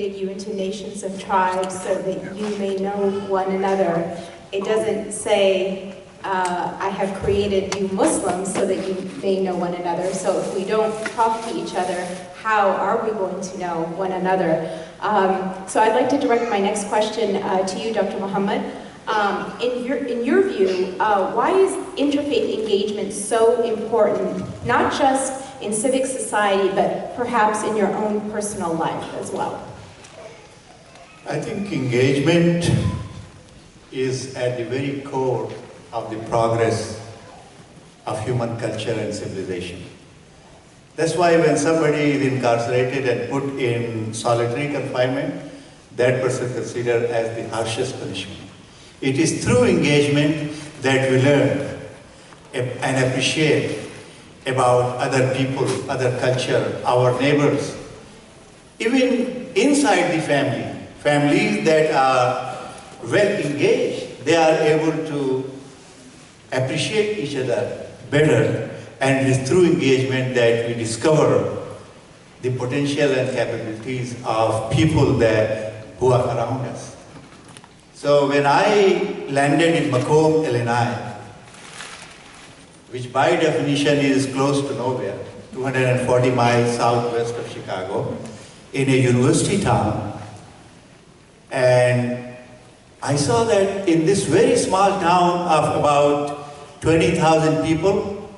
created you into nations and tribes so that you may know one another. It doesn't say, I have created you Muslims so that you may know one another. So if we don't talk to each other, how are we going to know one another? So I'd like to direct my next question to you, Dr. Mohammad. In your view, why is interfaith engagement so important, not just in civic society, but perhaps in your own personal life as well? I think engagement is at the very core of the progress of human culture and civilization. That's why when somebody is incarcerated and put in solitary confinement, that person is considered as the harshest punishment. It is through engagement that we learn and appreciate about other people, other culture, our neighbors. Even inside the family, families that are well engaged, they are able to appreciate each other better, and it is through engagement that we discover the potential and capabilities of people who are around us. So when I landed in Macomb, Illinois, which by definition is close to nowhere, 240 miles southwest of Chicago, in a university town, and I saw that in this very small town of about 20,000 people,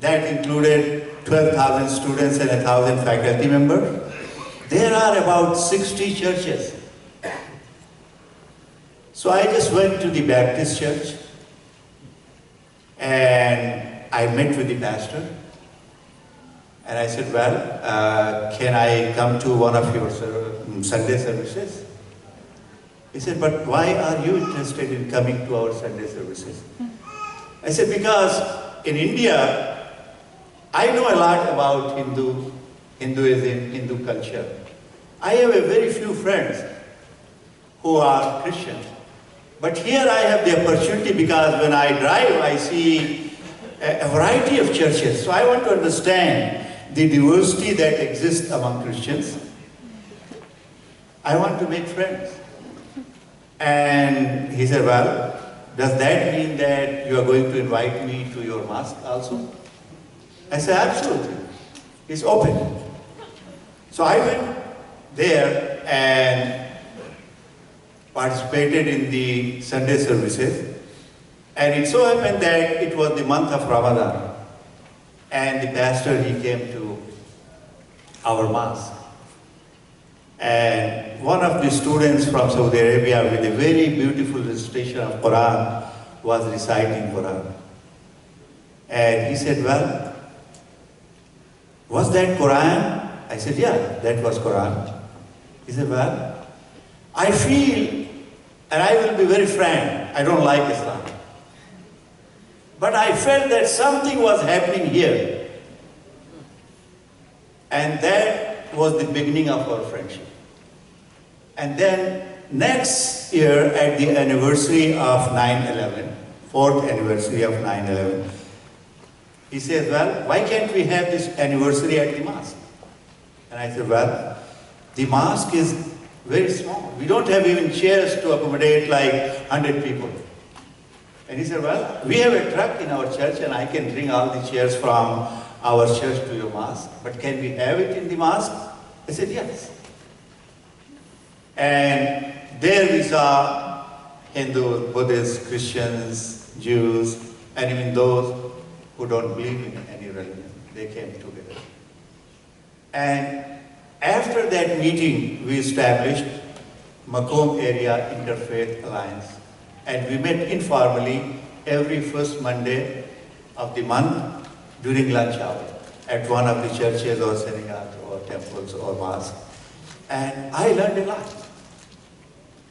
that included 12,000 students and 1,000 faculty members, there are about 60 churches. So I just went to the Baptist church and I met with the pastor and I said, well, can I come to one of your Sunday services? He said, but why are you interested in coming to our Sunday services? I said, because in India, I know a lot about Hinduism, Hindu culture. I have a very few friends who are Christians. But here I have the opportunity because when I drive, I see a variety of churches. So I want to understand the diversity that exists among Christians. I want to make friends. And he said, well, does that mean that you are going to invite me to your mosque also? I said, absolutely. It's open. So I went there and participated in the Sunday services. And it so happened that it was the month of Ramadan. And the pastor, he came to our mosque. And one of the students from Saudi Arabia with a very beautiful recitation of Quran was reciting Quran. And he said, well, was that Quran? I said, yeah, that was Quran. He said, well, I feel, and I will be very frank, I don't like Islam. But I felt that something was happening here. And that was the beginning of our friendship. And then next year at the anniversary of 9/11, 4th anniversary of 9/11, he says, well, why can't we have this anniversary at the mosque? And I said, well, the mosque is very small. We don't have even chairs to accommodate like 100 people. And he said, well, we have a truck in our church and I can bring all the chairs from our church to your mosque, but can we have it in the mosque? I said, yes. And there we saw Hindus, Buddhists, Christians, Jews, and even those who don't believe in any religion. They came together. And after that meeting, we established Macomb Area Interfaith Alliance. And we met informally every first Monday of the month during lunch hour at one of the churches or synagogues or temples or mosques. And I learned a lot.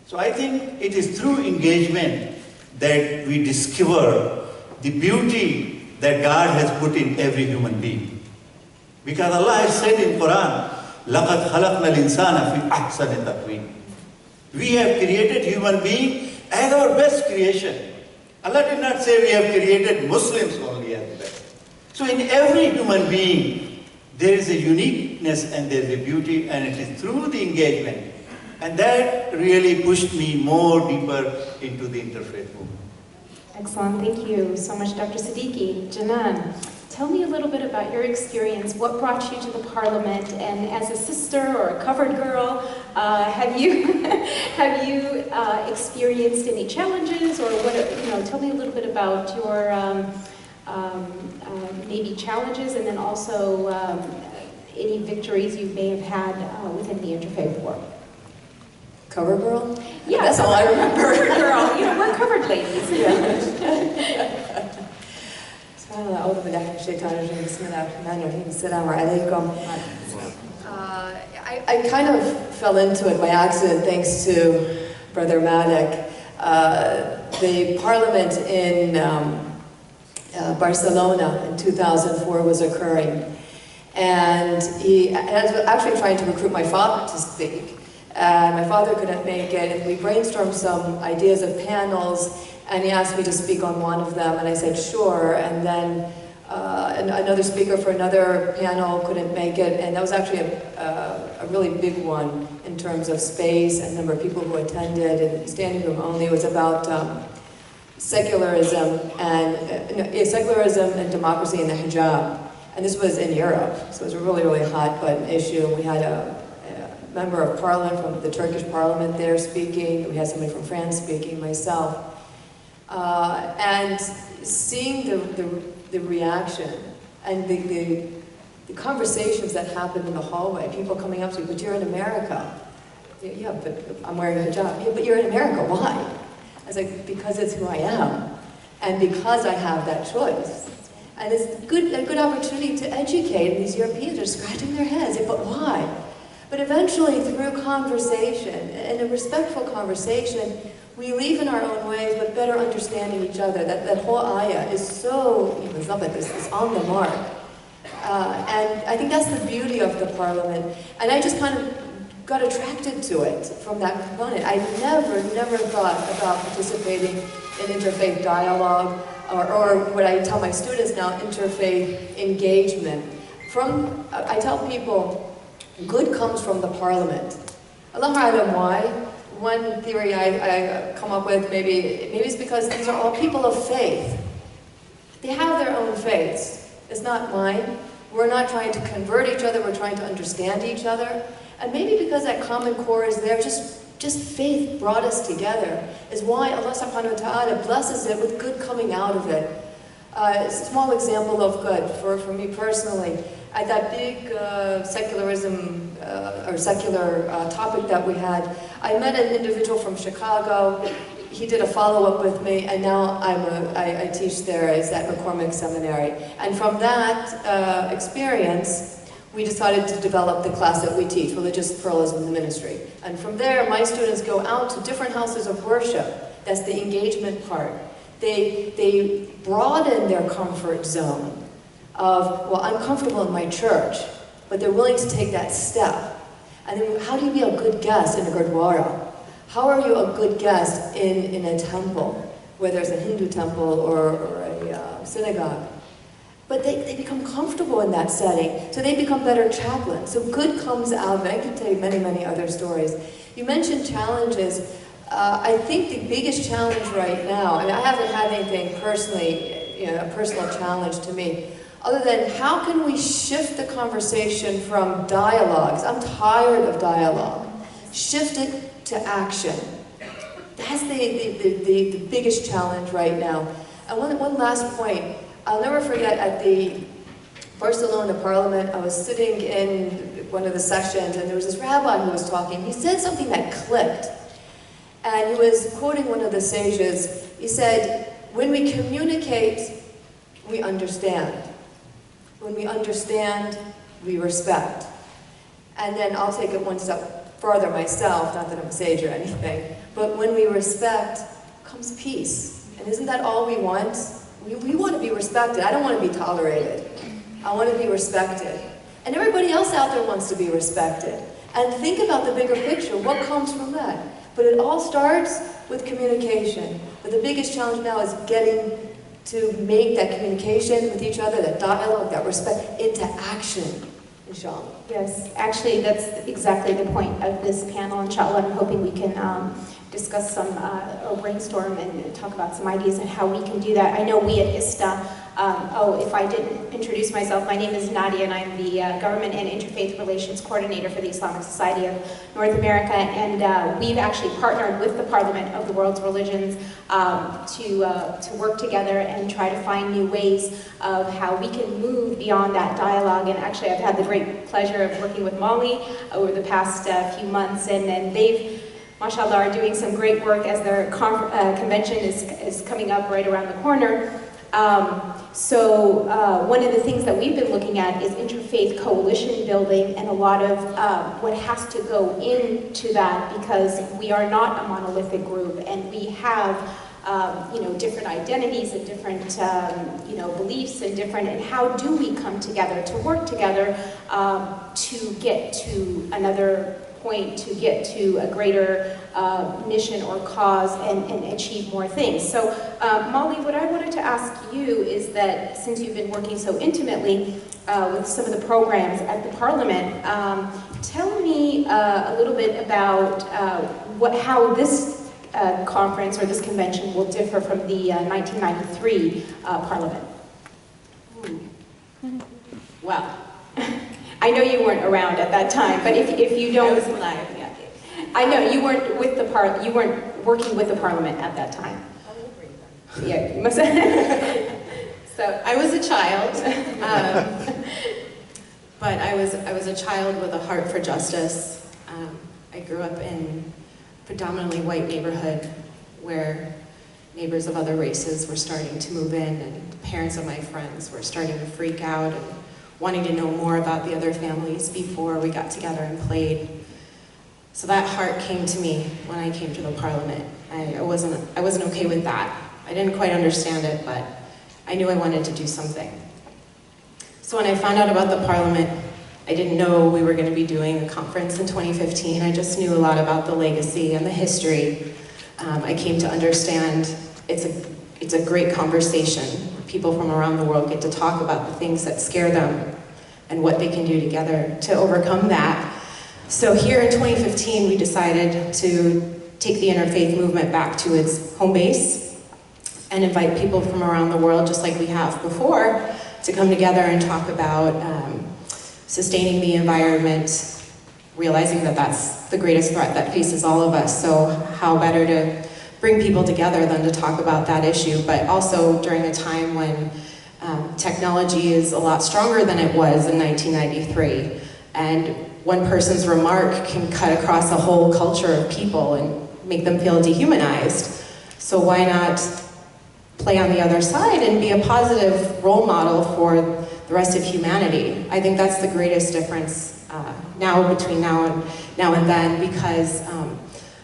So I think it is through engagement that we discover the beauty that God has put in every human being. Because Allah has said in Quran, لَقَدْ خَلَقْنَا الْإِنسَانَ فِي أَحْسَنِ تَقْوِيمٍ. We have created human being as our best creation. Allah did not say we have created Muslims only as the best. So in every human being, there is a uniqueness and there is a beauty, and it is through the engagement And that really pushed me more deeper into the interfaith movement. Excellent, thank you so much, Dr. Siddiqi. Janaan, tell me a little bit about your experience. What brought you to the Parliament? And as a sister or a covered girl, have you experienced any challenges, or what? Tell me a little bit about your maybe challenges, and then also any victories you may have had within the interfaith work. Cover girl? Yeah, that's all I remember. Covered girl, we're covered ladies. أعوذ بالله من الشيطان الرجيم بسم الله الرحمن الرحيم السلام عليكم. I kind of fell into it by accident thanks to Brother Malik. The parliament in Barcelona in 2004 was occurring, and he was actually trying to recruit my father to speak. My father couldn't make it, and we brainstormed some ideas of panels, and he asked me to speak on one of them, and I said sure, and then another speaker for another panel couldn't make it, and that was actually a really big one in terms of space and number of people who attended, and standing room only. It was about secularism and democracy in the hijab, and this was in Europe, so it was a really, really hot button issue. We had a member of parliament from the Turkish parliament there speaking, we had somebody from France speaking, myself. And seeing the reaction and the conversations that happened in the hallway, people coming up to me, but you're in America. Yeah, but I'm wearing a hijab. Yeah, but you're in America, why? I was like, because it's who I am, and because I have that choice. And it's a good opportunity to educate, and these Europeans are scratching their heads, but why? But eventually, through conversation, and a respectful conversation, we leave in our own ways, but better understanding each other. That whole ayah is so, it's not like this, it's on the mark. And I think that's the beauty of the parliament. And I just kind of got attracted to it from that component. I never thought about participating in interfaith dialogue, or what I tell my students now, interfaith engagement. I tell people, good comes from the parliament. Allahu a'lam why. One theory I come up with, maybe it's because these are all people of faith. They have their own faiths. It's not mine. We're not trying to convert each other, we're trying to understand each other. And maybe because that common core is there, just faith brought us together, is why Allah subhanahu wa ta'ala blesses it with good coming out of it. A small example of good for me personally. At that big secularism or secular topic that we had, I met an individual from Chicago. He did a follow-up with me, and now I teach there at McCormick Seminary. And from that experience, we decided to develop the class that we teach, Religious Pluralism in the Ministry. And from there, my students go out to different houses of worship. That's the engagement part. They broaden their comfort zone of, well, I'm comfortable in my church, but they're willing to take that step. And then how do you be a good guest in a gurdwara? How are you a good guest in a temple, whether it's a Hindu temple or a synagogue? But they become comfortable in that setting, so they become better chaplains. So good comes out of it. I could tell you many, many other stories. You mentioned challenges. I think the biggest challenge right now, I mean, I haven't had anything personally, a personal challenge to me, other than how can we shift the conversation from dialogues, I'm tired of dialogue, shift it to action. That's the biggest challenge right now. And one last point, I'll never forget at the Barcelona Parliament, I was sitting in one of the sessions and there was this rabbi who was talking. He said something that clicked. And he was quoting one of the sages. He said, when we communicate, we understand. When we understand, we respect. And then I'll take it one step further myself, not that I'm a sage or anything, but when we respect, comes peace. And isn't that all we want? We want to be respected. I don't want to be tolerated. I want to be respected. And everybody else out there wants to be respected. And think about the bigger picture. What comes from that? But it all starts with communication. But the biggest challenge now is getting to make that communication with each other, that dialogue, that respect, into action, inshallah. Yes, actually, that's exactly the point of this panel. Inshallah, I'm hoping we can discuss some, or brainstorm and talk about some ideas on how we can do that. I know we at ISNA, if I didn't introduce myself, my name is Nadia, and I'm the Government and Interfaith Relations Coordinator for the Islamic Society of North America, and we've actually partnered with the Parliament of the World's Religions to work together and try to find new ways of how we can move beyond that dialogue. And actually, I've had the great pleasure of working with Malik over the past few months, and then they've, mashallah, are doing some great work as their convention is coming up right around the corner. One of the things that we've been looking at is interfaith coalition building, and a lot of what has to go into that, because we are not a monolithic group, and we have different identities and different beliefs and how do we come together to work together to get to another point, to get to a greater mission or cause and achieve more things. So Molly, what I wanted to ask you is that since you've been working so intimately with some of the programs at the Parliament, tell me a little bit about how this conference or this convention will differ from the 1993 Parliament. Well, I know you weren't around at that time, but if you don't, I was alive. Yeah. I know you weren't with the you weren't working with the Parliament at that time. Yeah, you must. So I was a child, but I was a child with a heart for justice. I grew up in a predominantly white neighborhood where neighbors of other races were starting to move in, and the parents of my friends were starting to freak out and wanting to know more about the other families before we got together and played. So that heart came to me when I came to the Parliament. I wasn't okay with that. I didn't quite understand it, but I knew I wanted to do something. So when I found out about the Parliament, I didn't know we were going to be doing a conference in 2015. I just knew a lot about the legacy and the history. I came to understand it's a great conversation. People from around the world get to talk about the things that scare them and what they can do together to overcome that. So here in 2015, we decided to take the interfaith movement back to its home base and invite people from around the world, just like we have before, to come together and talk about sustaining the environment, realizing that that's the greatest threat that faces all of us. So how better to bring people together than to talk about that issue, but also during a time when technology is a lot stronger than it was in 1993. And one person's remark can cut across a whole culture of people and make them feel dehumanized. So why not play on the other side and be a positive role model for the rest of humanity? I think that's the greatest difference now between now and then, because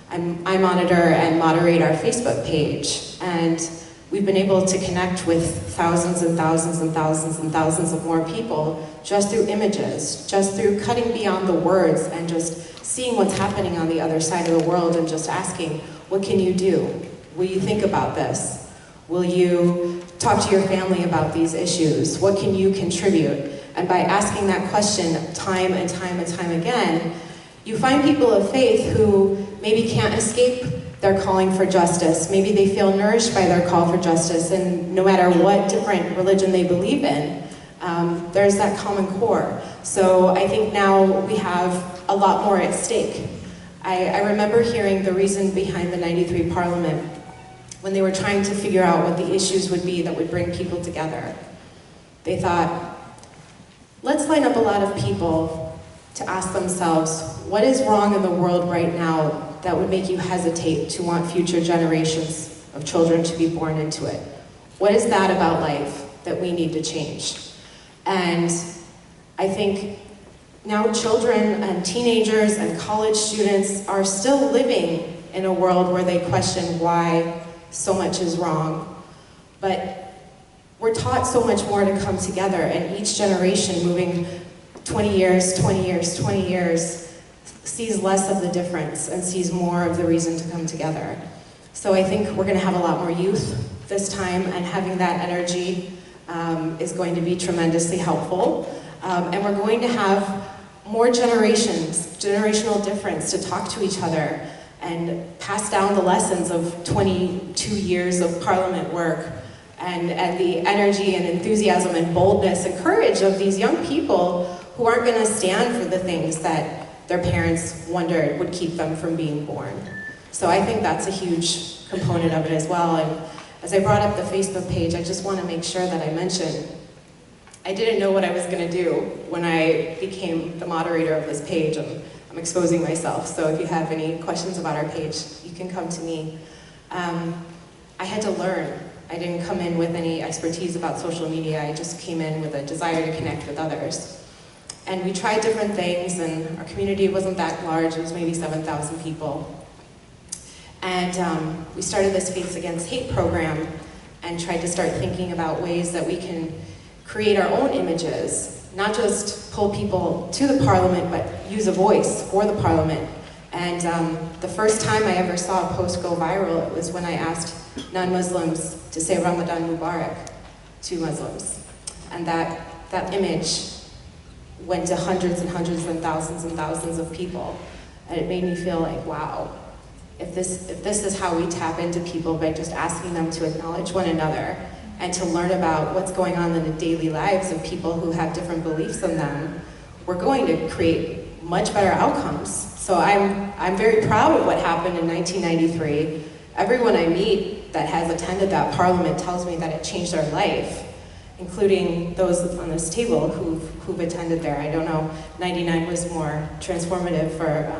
I monitor and moderate our Facebook page, and we've been able to connect with thousands and thousands and thousands and thousands of more people just through images, just through cutting beyond the words and just seeing what's happening on the other side of the world and just asking, what can you do? Will you think about this? Will you talk to your family about these issues? What can you contribute? And by asking that question time and time and time again, you find people of faith who maybe can't escape their calling for justice. Maybe they feel nourished by their call for justice, and no matter what different religion they believe in, there's that common core. So I think now we have a lot more at stake. I remember hearing the reason behind the 93 Parliament when they were trying to figure out what the issues would be that would bring people together. They thought, let's line up a lot of people to ask themselves, what is wrong in the world right now that would make you hesitate to want future generations of children to be born into it? What is that about life that we need to change? And I think now children and teenagers and college students are still living in a world where they question why so much is wrong. But we're taught so much more to come together, and each generation moving 20 years, 20 years, 20 years, sees less of the difference and sees more of the reason to come together. So I think we're going to have a lot more youth this time, and having that energy is going to be tremendously helpful. And we're going to have more generational difference to talk to each other and pass down the lessons of 22 years of parliament work and the energy and enthusiasm and boldness and courage of these young people who aren't going to stand for the things that their parents wondered would keep them from being born. So I think that's a huge component of it as well. And as I brought up the Facebook page, I just want to make sure that I mention, I didn't know what I was going to do when I became the moderator of this page. I'm exposing myself, so if you have any questions about our page, you can come to me. I had to learn. I didn't come in with any expertise about social media. I just came in with a desire to connect with others. And we tried different things, and our community wasn't that large. It was maybe 7,000 people. And we started this Faiths Against Hate program and tried to start thinking about ways that we can create our own images, not just pull people to the parliament, but use a voice for the parliament. And the first time I ever saw a post go viral, it was when I asked non-Muslims to say Ramadan Mubarak to Muslims. And that image went to hundreds and hundreds and thousands of people. And it made me feel like, wow, if this is how we tap into people by just asking them to acknowledge one another and to learn about what's going on in the daily lives of people who have different beliefs than them, we're going to create much better outcomes. So I'm very proud of what happened in 1993. Everyone I meet that has attended that parliament tells me that it changed their life, including those on this table who've attended there. I don't know, 99 was more transformative for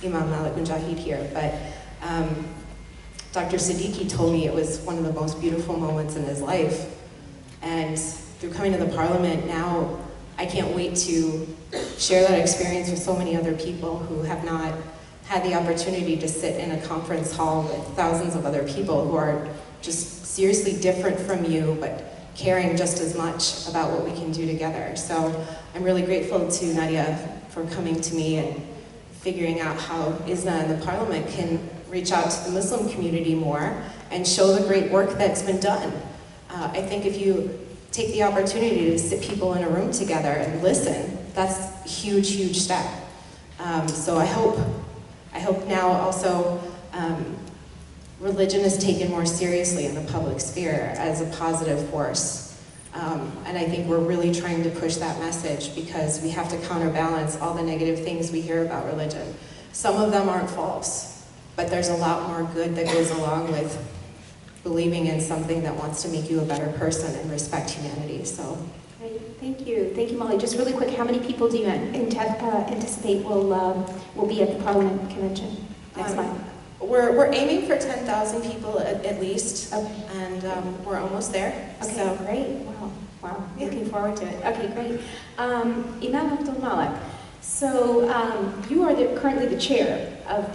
Imam Malik Mujahid here, but Dr. Siddiqi told me it was one of the most beautiful moments in his life. And through coming to the parliament now, I can't wait to share that experience with so many other people who have not had the opportunity to sit in a conference hall with thousands of other people who are just seriously different from you, but caring just as much about what we can do together. So I'm really grateful to Nadia for coming to me and figuring out how ISNA and the Parliament can reach out to the Muslim community more and show the great work that's been done. I think if you take the opportunity to sit people in a room together and listen, that's a huge, huge step. So I hope now also religion is taken more seriously in the public sphere as a positive force. And I think we're really trying to push that message because we have to counterbalance all the negative things we hear about religion. Some of them aren't false, but there's a lot more good that goes along with believing in something that wants to make you a better person and respect humanity. So, great. Thank you, Molly. Just really quick, how many people do you anticipate will be at the Parliament convention next month? We're aiming for 10,000 people at least, okay. And we're almost there. Okay, so. Great. Wow. Yeah. Looking forward to it. Okay, great. Imam Abdul Malik, so you are currently the chair of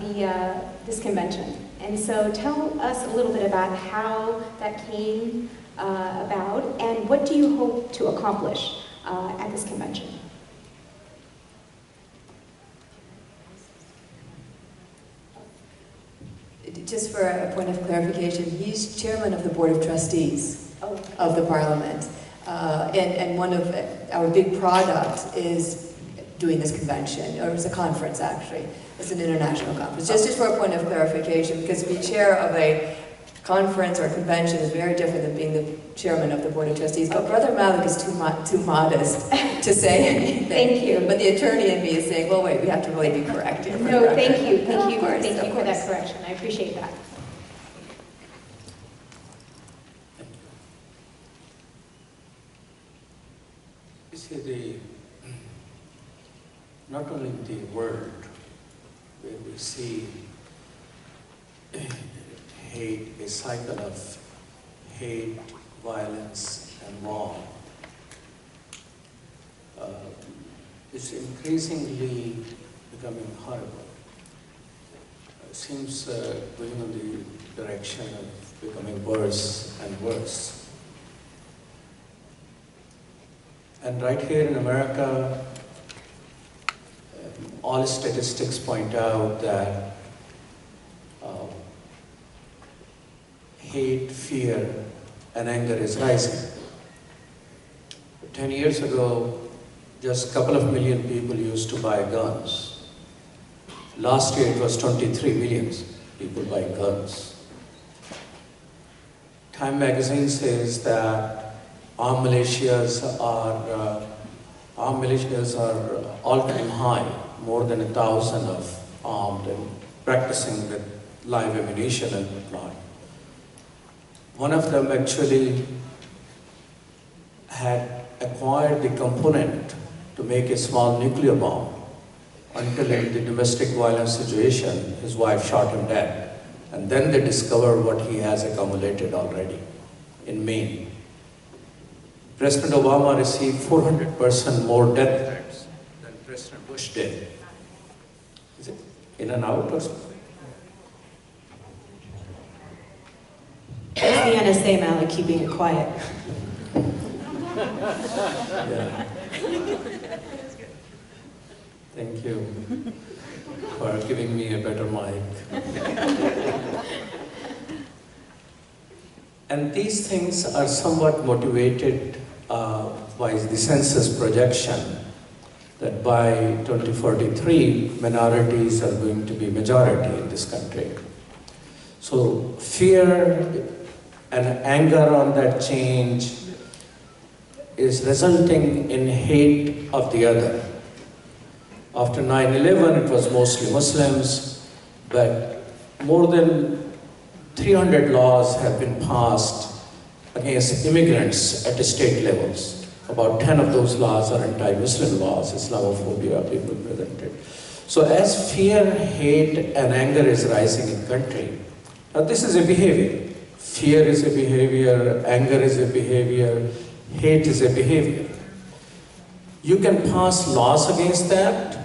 this convention, and so tell us a little bit about how that came about, and what do you hope to accomplish at this convention? Just for a point of clarification, he's chairman of the Board of Trustees of the Parliament. And one of our big products is doing this convention, or it's a conference actually. It's an international conference. Just for a point of clarification, because to be chair of a conference or convention is very different than being the chairman of the Board of Trustees. But Brother Malik is too modest to say anything. Thank you. But the attorney in me is saying, well, wait, we have to really be correct here. No, thank you for Of that correction. I appreciate that. You see, not only the world where we see hate, a cycle of hate, violence, and war, is increasingly becoming horrible. It seems going in the direction of becoming worse and worse. And right here in America, all statistics point out that hate, fear, and anger is rising. 10 years ago, just a couple of million people used to buy guns. Last year it was 23 million people buying guns. Time magazine says that armed militias are all-time high, more than 1,000 of armed and practicing with live ammunition and whatnot. One of them actually had acquired the component to make a small nuclear bomb until in the domestic violence situation, his wife shot him dead. And then they discovered what he has accumulated already in Maine. President Obama received 400% more death threats than President Bush did. Is it in and out or something? It's the NSA, Malik, keeping it quiet. Yeah. Thank you for giving me a better mic. And these things are somewhat motivated by the census projection that by 2043, minorities are going to be majority in this country. So fear and anger on that change is resulting in hate of the other. After 9/11, it was mostly Muslims, but more than 300 laws have been passed against immigrants at the state levels. About 10 of those laws are anti-Muslim laws, Islamophobia, people presented. So as fear, hate, and anger is rising in country, now this is a behavior. Fear is a behavior, anger is a behavior, hate is a behavior. You can pass laws against that,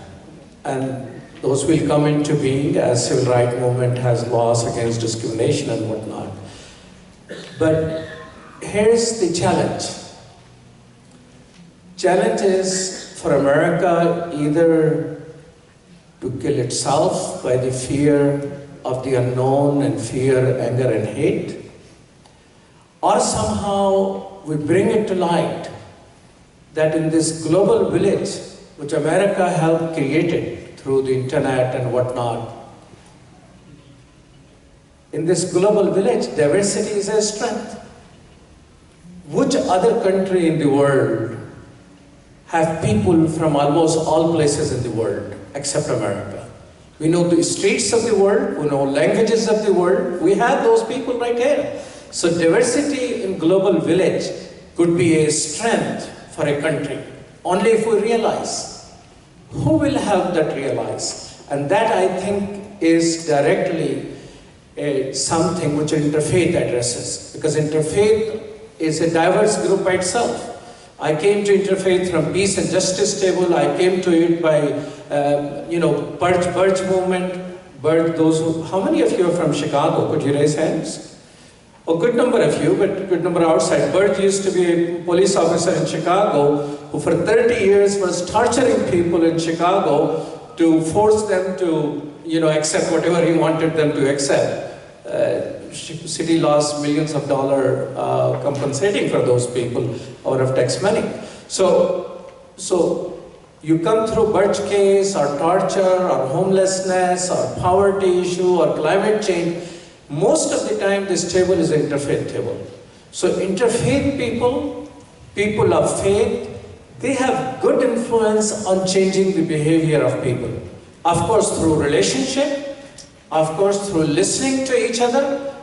and those will come into being as civil rights movement has laws against discrimination and whatnot. But here's the challenge. Challenge is for America either to kill itself by the fear of the unknown and fear, anger, and hate, or somehow we bring it to light that in this global village, which America helped create through the internet and whatnot, in this global village, diversity is a strength. Which other country in the world have people from almost all places in the world except America? We know the streets of the world, we know languages of the world, we have those people right here. So diversity in global village could be a strength for a country, only if we realize. Who will help that realize? And that, I think, is directly something which Interfaith addresses, because Interfaith is a diverse group by itself. I came to Interfaith from Peace and Justice Table. I came to it by, Birch movement. How many of you are from Chicago? Could you raise hands? A good number of you, but a good number outside. Birch used to be a police officer in Chicago who for 30 years was torturing people in Chicago to force them to, accept whatever he wanted them to accept. City lost millions of dollars compensating for those people out of tax money. So you come through Birch case or torture or homelessness or poverty issue or climate change, most of the time this table is an interfaith table. So interfaith people of faith, they have good influence on changing the behavior of people. Of course through relationship, of course through listening to each other,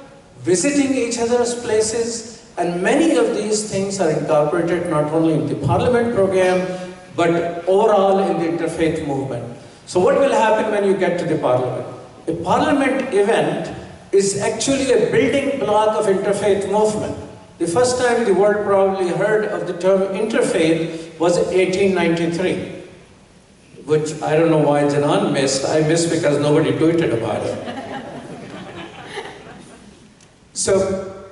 visiting each other's places, and many of these things are incorporated not only in the parliament program, but overall in the interfaith movement. So what will happen when you get to the parliament? A parliament event is actually a building block of interfaith movement. The first time the world probably heard of the term interfaith was 1893, which I don't know why Janaan missed. I missed because nobody tweeted about it. So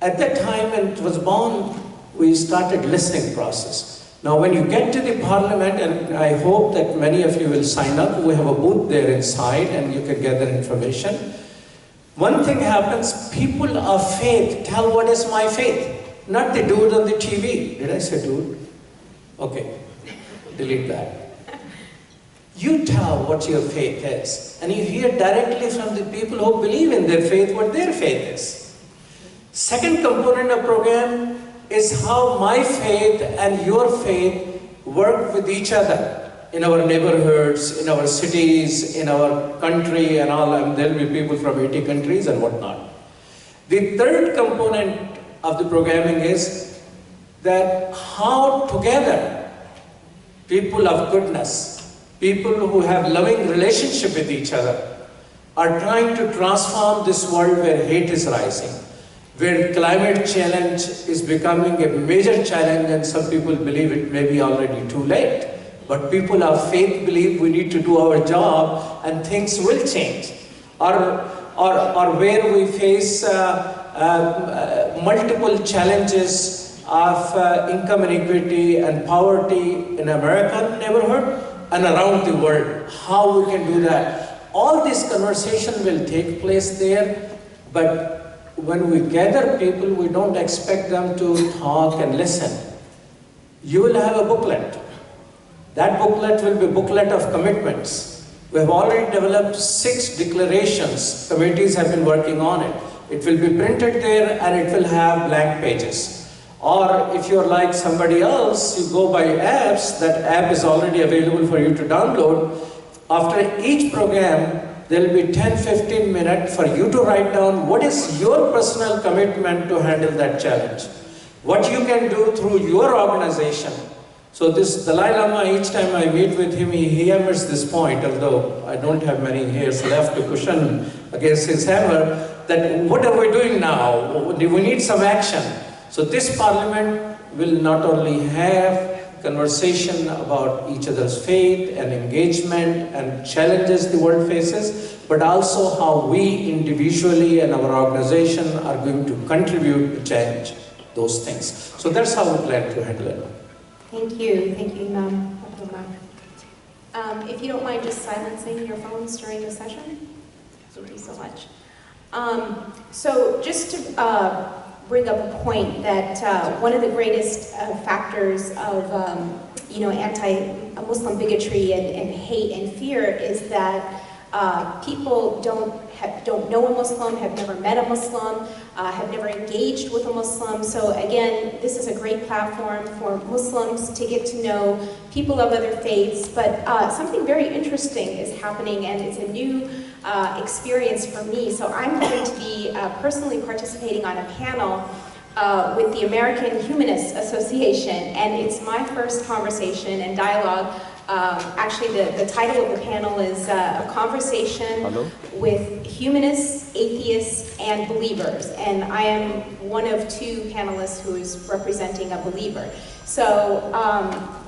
at that time when it was born, we started listening process. Now when you get to the parliament, and I hope that many of you will sign up, we have a booth there inside and you can gather information. One thing happens, people of faith tell what is my faith, not the dude on the TV. Did I say dude? Okay. delete that. You tell what your faith is, and you hear directly from the people who believe in their faith what their faith is. Second component of program is how my faith and your faith work with each other in our neighborhoods, in our cities, in our country and all, and there'll be people from 80 countries and whatnot. The third component of the programming is that how together people of goodness, people who have loving relationship with each other, are trying to transform this world where hate is rising, where climate challenge is becoming a major challenge, and some people believe it may be already too late. But people of faith believe we need to do our job and things will change. Or where we face multiple challenges of income inequity and poverty in American neighborhood and around the world, how we can do that. All this conversation will take place there, but when we gather people, we don't expect them to talk and listen. You will have a booklet. That booklet will be a booklet of commitments. We have already developed 6 declarations. Committees have been working on it. It will be printed there and it will have blank pages. Or if you're like somebody else, you go by apps, that app is already available for you to download. After each program, there will be 10-15 minutes for you to write down what is your personal commitment to handle that challenge. What you can do through your organization. So this Dalai Lama, each time I meet with him, he hammers this point, although I don't have many hairs left to cushion against his hammer, that what are we doing now? We need some action. So this parliament will not only have conversation about each other's faith and engagement and challenges the world faces, but also how we individually and our organization are going to contribute to change those things. So that's how we plan to handle it. Thank you, Imam Abdul. If you don't mind just silencing your phones during the session, thank you so much. So just to bring up a point that one of the greatest factors of anti-Muslim bigotry and hate and fear is that people don't know a Muslim, have never met a Muslim, have never engaged with a Muslim. So again, this is a great platform for Muslims to get to know people of other faiths. But something very interesting is happening, and it's a new experience for me. So I'm going to be personally participating on a panel with the American Humanist Association, and it's my first conversation and dialogue. Actually, the title of the panel is A Conversation with Humanists, Atheists, and Believers. And I am one of 2 panelists who is representing a believer. So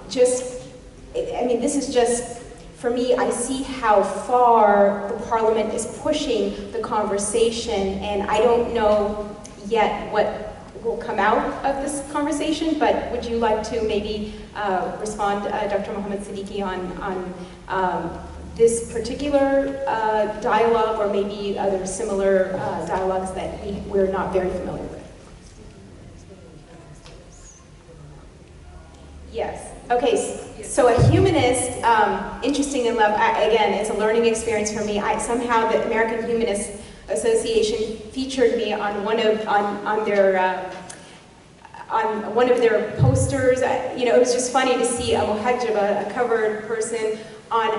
this is just, for me, I see how far the Parliament is pushing the conversation, and I don't know yet what will come out of this conversation, but would you like to maybe respond, Dr. Mohammad Siddiqi, on this particular dialogue, or maybe other similar dialogues that we're not very familiar with? Yes. Okay, so a humanist, interesting enough, again, it's a learning experience for me. Somehow the American Humanist Association featured me on one of their posters. It was just funny to see a muhajjaba, a covered person, on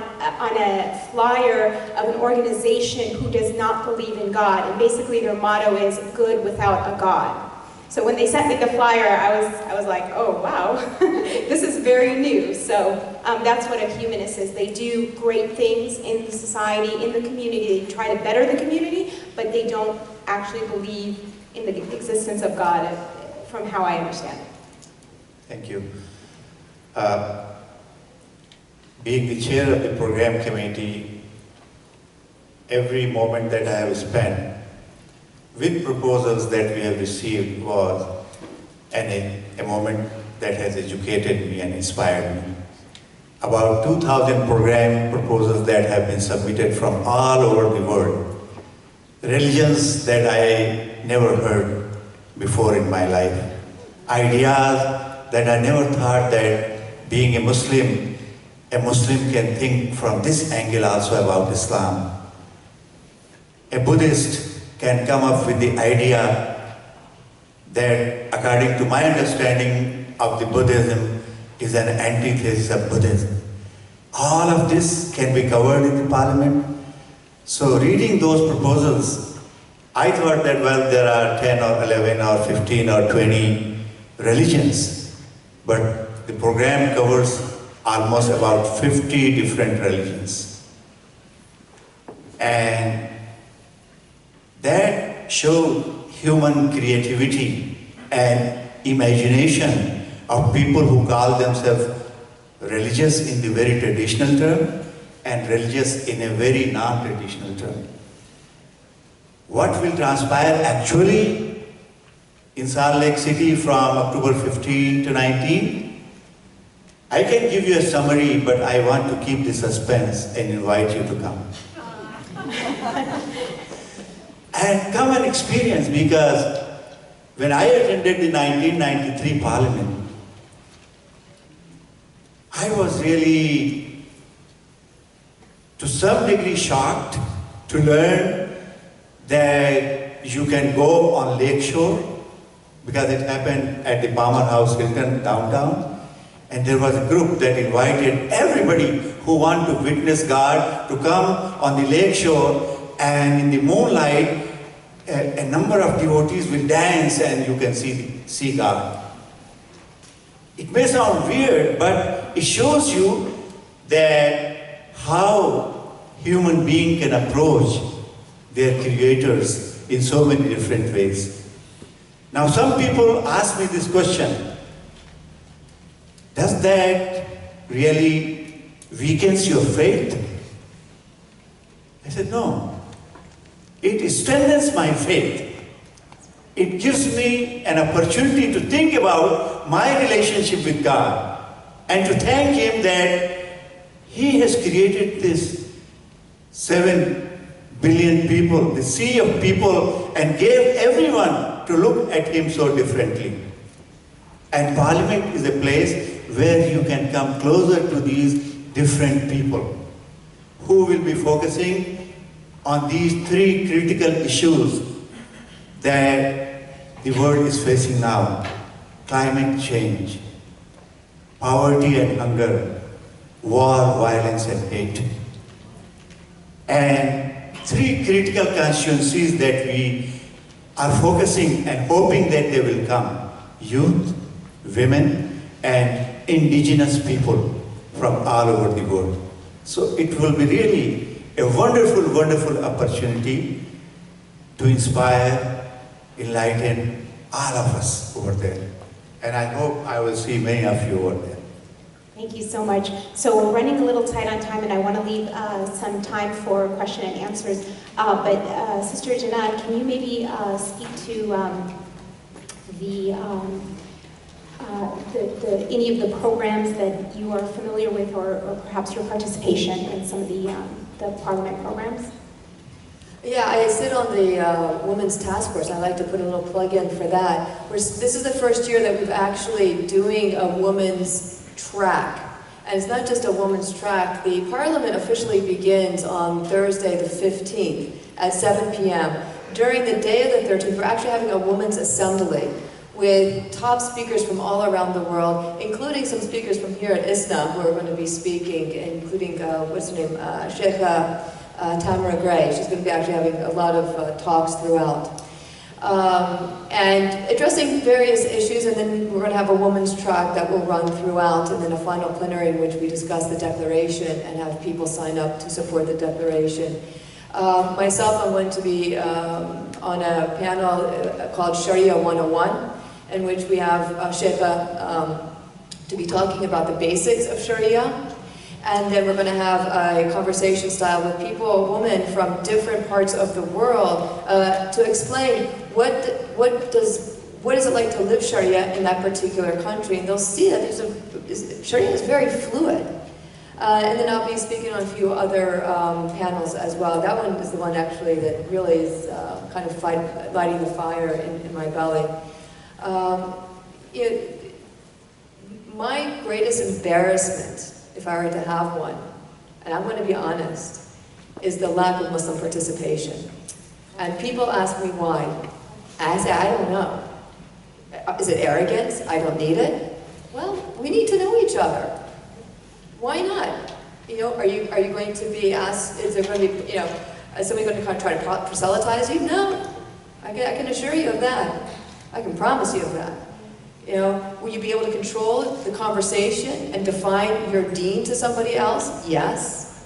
a flyer of an organization who does not believe in God, and basically their motto is "good without a God." So when they sent me the flyer, I was like, oh wow, this is very new. So that's what a humanist is. They do great things in the society, in the community. They try to better the community, but they don't actually believe in the existence of God, from how I understand it. Thank you. Being the chair of the program committee, every moment that I have spent with proposals that we have received was a moment that has educated me and inspired me. About 2,000 program proposals that have been submitted from all over the world. Religions that I never heard before in my life. Ideas that I never thought that being a Muslim a Muslim can think from this angle also about Islam. A Buddhist can come up with the idea that, according to my understanding of the Buddhism, is an antithesis of Buddhism. All of this can be covered in the parliament. So reading those proposals, I thought that, well, there are 10 or 11 or 15 or 20 religions, but the program covers almost about 50 different religions. And that showed human creativity and imagination of people who call themselves religious in the very traditional term and religious in a very non-traditional term. What will transpire actually in Salt Lake City from October 15 to 19? I can give you a summary, but I want to keep the suspense and invite you to come. And come and experience, because when I attended the 1993 Parliament, I was really, to some degree, shocked to learn that you can go on Lakeshore, because it happened at the Palmer House Hilton downtown, and there was a group that invited everybody who want to witness God to come on the Lakeshore, and in the moonlight, a number of devotees will dance and you can see God. It may sound weird, but it shows you that how human being can approach their creators in so many different ways. Now some people ask me this question: does that really weakens your faith? I said, no. It strengthens my faith. It gives me an opportunity to think about my relationship with God and to thank Him that He has created this 7 billion people, the sea of people, and gave everyone to look at Him so differently. And Parliament is a place where you can come closer to these different people who will be focusing on these 3 critical issues that the world is facing now: climate change, poverty and hunger, war, violence and hate. And 3 critical constituencies that we are focusing and hoping that they will come: youth, women, and indigenous people from all over the world. So it will be really a wonderful, wonderful opportunity to inspire, enlighten all of us over there. And I hope I will see many of you over there. Thank you so much. So we're running a little tight on time, and I want to leave some time for question and answers. But Sister Janaan, can you maybe speak to any of the programs that you are familiar with, or perhaps your participation in some of the Parliament programs? Yeah, I sit on the Women's Task Force. I like to put a little plug in for that. This is the first year that we've actually doing a women's track. And it's not just a women's track. The Parliament officially begins on Thursday the 15th at 7 p.m. During the day of the 13th, we're actually having a women's assembly with top speakers from all around the world, including some speakers from here at ISNA who are going to be speaking, including, what's her name, Sheikha Tamara Gray. She's going to be actually having a lot of talks throughout. And addressing various issues, and then we're going to have a women's track that will run throughout, and then a final plenary in which we discuss the declaration and have people sign up to support the declaration. Myself, I'm going to be on a panel called Sharia 101, in which we have Sheikha to be talking about the basics of Sharia. And then we're going to have a conversation style with people, women from different parts of the world, to explain what is it like to live Sharia in that particular country. And they'll see that Sharia is very fluid. And then I'll be speaking on a few other panels as well. That one is the one actually that really is kind of lighting the fire in my belly. My greatest embarrassment if I were to have one, and I'm going to be honest, is the lack of Muslim participation. And people ask me why. I say, I don't know. Is it arrogance? I don't need it? Well, we need to know each other. Why not? You know, are you going to be asked, is there going to be, you know, is somebody going to try to proselytize you? No. I can assure you of that. I can promise you of that. You know, will you be able to control the conversation and define your deen to somebody else? Yes.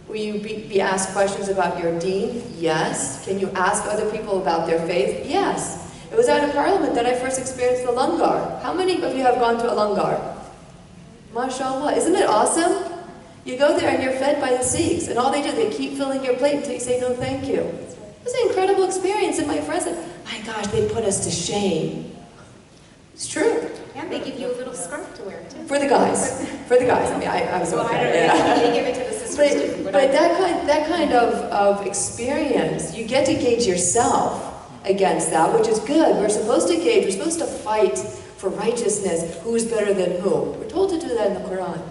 Will you be asked questions about your deen? Yes. Can you ask other people about their faith? Yes. It was out of Parliament that I first experienced the langar. How many of you have gone to a langar? MashaAllah. Isn't it awesome? You go there and you're fed by the Sikhs, and all they do, they keep filling your plate until you say no thank you. It was an incredible experience, and my friend said, my gosh, they put us to shame. It's true. Yeah, they give you a little scarf to wear too. For the guys. For the guys. I mean, I was Well, okay. I don't know. Yeah. They give it to the sisters too. But that kind of experience, you get to gauge yourself against that, which is good. We're supposed to gauge, we're supposed to fight for righteousness, who's better than who. We're told to do that in the Quran.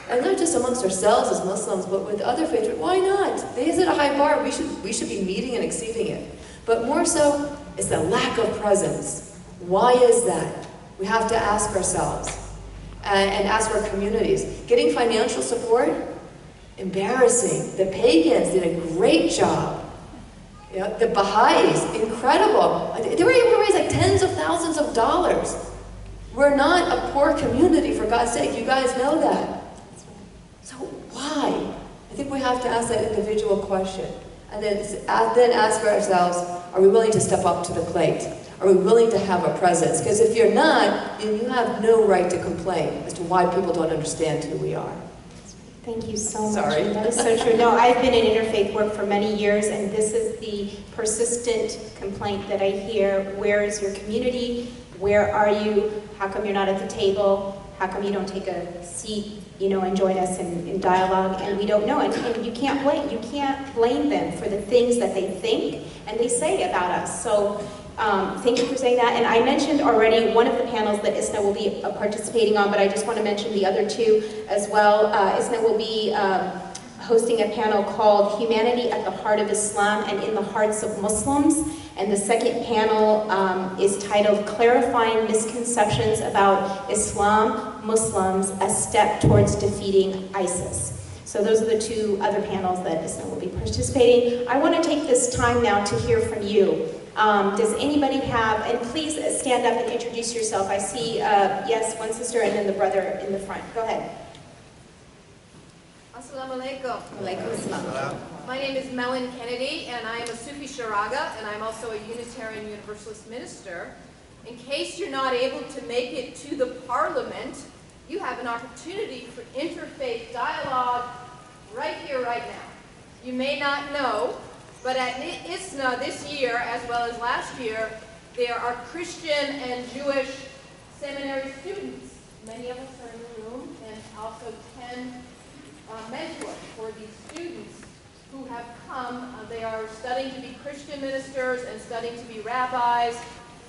And not just amongst ourselves as Muslims, but with other faiths. Why not? They set a high bar. We should be meeting and exceeding it. But more so, it's the lack of presence. Why is that? We have to ask ourselves and ask our communities. Getting financial support? Embarrassing. The pagans did a great job. You know, the Baha'is, incredible. They were able to raise like tens of thousands of dollars. We're not a poor community, for God's sake. You guys know that. So why? I think we have to ask that individual question. And then ask ourselves, are we willing to step up to the plate? Are we willing to have a presence? Because if you're not, then you have no right to complain as to why people don't understand who we are. Thank you so much. Sorry. That is so true. No, I've been in interfaith work for many years, and this is the persistent complaint that I hear. Where is your community? Where are you? How come you're not at the table? How come you don't take a seat, you know, and join us in dialogue? And we don't know. And you can't blame them for the things that they think and they say about us. So thank you for saying that. And I mentioned already one of the panels that ISNA will be participating on, but I just want to mention the other two as well. ISNA will be hosting a panel called Humanity at the Heart of Islam and in the Hearts of Muslims. And the second panel is titled Clarifying Misconceptions About Islam, Muslims, a Step Towards Defeating ISIS. So those are the two other panels that ISNA will be participating. I want to take this time now to hear from you. Does anybody have, and please stand up and introduce yourself. I see, yes, one sister and then the brother in the front. Go ahead. Assalamu alaikum. Walaikum assalam. My name is Melon Kennedy, and I am a Sufi Sharaga, and I'm also a Unitarian Universalist minister. In case you're not able to make it to the Parliament, you have an opportunity for interfaith dialogue right here, right now. You may not know, but at ISNA this year, as well as last year, there are Christian and Jewish seminary students. Many of us are in the room, and also 10 mentors for these students who have come. They are studying to be Christian ministers and studying to be rabbis.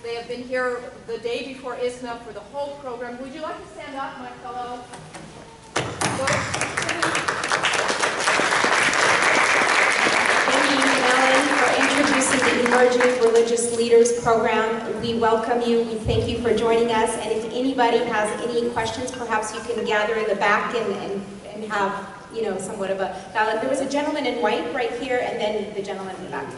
They have been here the day before ISNA for the whole program. Would you like to stand up, my fellow? Thank you, Ellen, for introducing the Emerging Religious Leaders Program. We welcome you. We thank you for joining us. And if anybody has any questions, perhaps you can gather in the back and have, you know, somewhat of a dialogue. There was a gentleman in white right here, and then the gentleman in the back.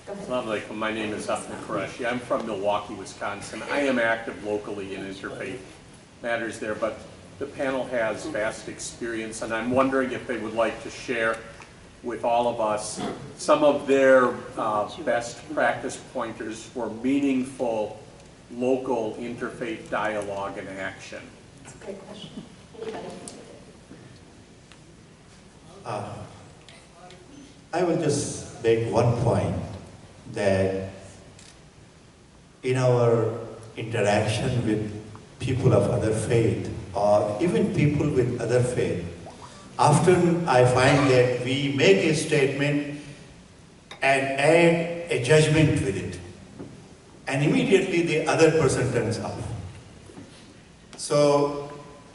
Go ahead. Assalamu alaikum. My name is Abdul. I'm from Milwaukee, Wisconsin. I am active locally in interfaith matters there, but the panel has vast experience, and I'm wondering if they would like to share with all of us some of their best practice pointers for meaningful local interfaith dialogue and action. That's a great question. Anybody? I will just make one point that in our interaction with people of other faith or even people with other faith, often I find that we make a statement and add a judgment with it, and immediately the other person turns off. So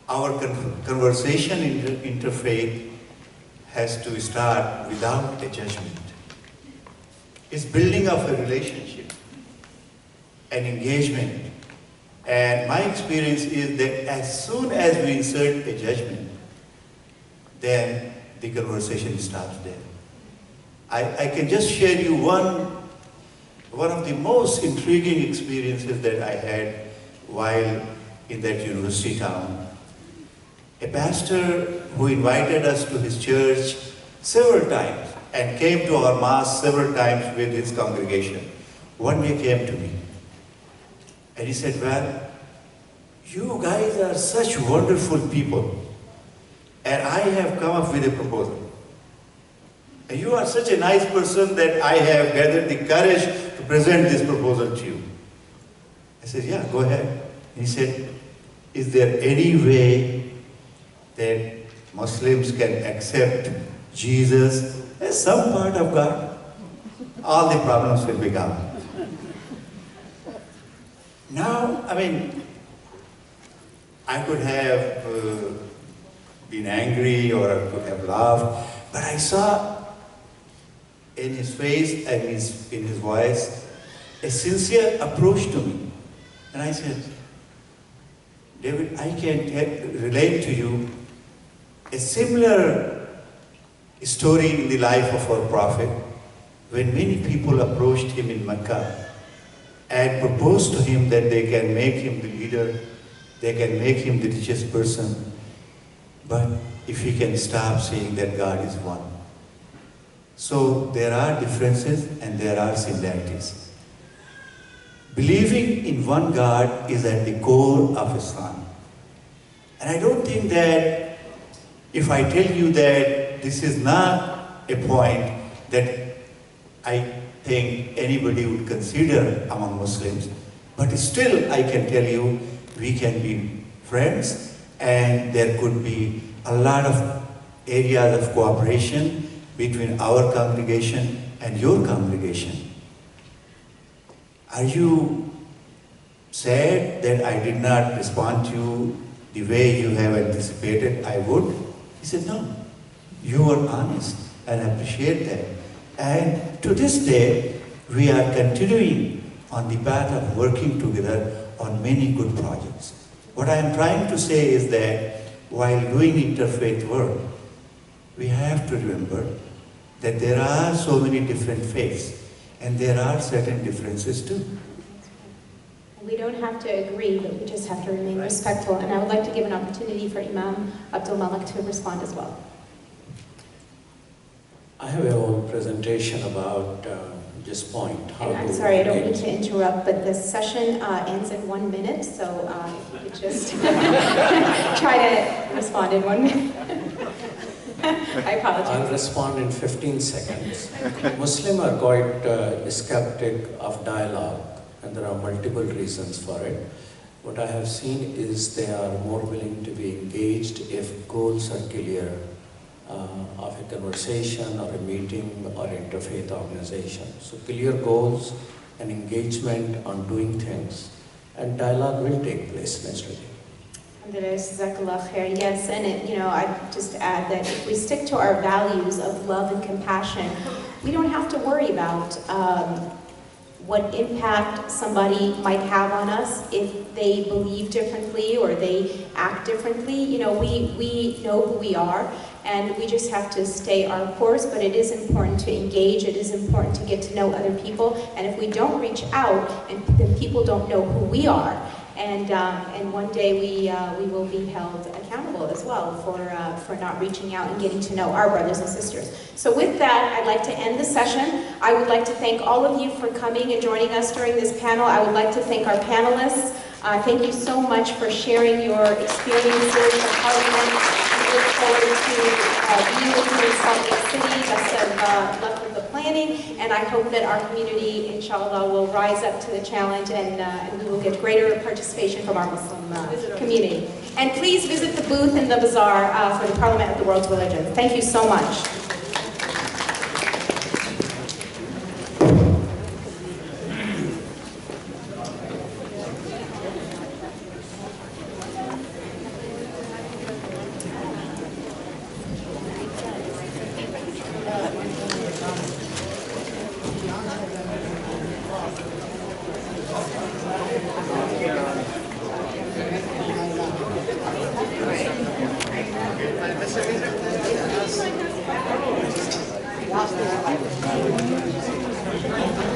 our conversation in interfaith has to start without a judgment. It's building of a relationship, an engagement. And my experience is that as soon as we insert a judgment, then the conversation starts there. I can just share you one of the most intriguing experiences that I had while in that university town. A pastor who invited us to his church several times and came to our mass several times with his congregation, one day came to me and he said, well, you guys are such wonderful people and I have come up with a proposal. And you are such a nice person that I have gathered the courage to present this proposal to you. I said, yeah, go ahead. And he said, is there any way that Muslims can accept Jesus as some part of God? All the problems will be gone. Now, I mean, I could have been angry or I could have laughed, but I saw in his face and in his voice a sincere approach to me. And I said, David, I can relate to you a similar story in the life of our prophet when many people approached him in Mecca and proposed to him that they can make him the leader, they can make him the richest person, but if he can stop saying that God is one. So there are differences and there are similarities. Believing in one God is at the core of Islam. And I don't think that if I tell you that this is not a point that I think anybody would consider among Muslims, but still I can tell you we can be friends and there could be a lot of areas of cooperation between our congregation and your congregation. Are you sad that I did not respond to you the way you have anticipated I would? He said, no, you were honest and I appreciate that. And to this day, we are continuing on the path of working together on many good projects. What I am trying to say is that while doing interfaith work, we have to remember that there are so many different faiths and there are certain differences too. We don't have to agree, but we just have to remain respectful. And I would like to give an opportunity for Imam Abdul Malik to respond as well. I have a whole presentation about this point. And I'm sorry, I don't mean to interrupt, but the session ends in 1 minute, so if you could just try to respond in 1 minute. I apologize. I'll respond in 15 seconds. Muslims are quite skeptic of dialogue, and there are multiple reasons for it. What I have seen is they are more willing to be engaged if goals are clear of a conversation or a meeting or interfaith organization. So clear goals and engagement on doing things, and dialogue will take place naturally. Yes, and I'd just add that if we stick to our values of love and compassion, we don't have to worry about what impact somebody might have on us if they believe differently or they act differently. We know who we are, and we just have to stay our course, but it is important to engage, it is important to get to know other people, and if we don't reach out, and then people don't know who we are, and one day we will be held accountable as well for not reaching out and getting to know our brothers and sisters. So with that, I'd like to end the session. I would like to thank all of you for coming and joining us during this panel. I would like to thank our panelists. Thank you so much for sharing your experiences in Parliament. We look forward to you in Salt Lake City. Best of luck with the planning, and I hope that our community, inshallah, will rise up to the challenge and we will get greater participation from our Muslim community. And please visit the booth in the bazaar for the Parliament of the World's Religions. Thank you so much. Thank you.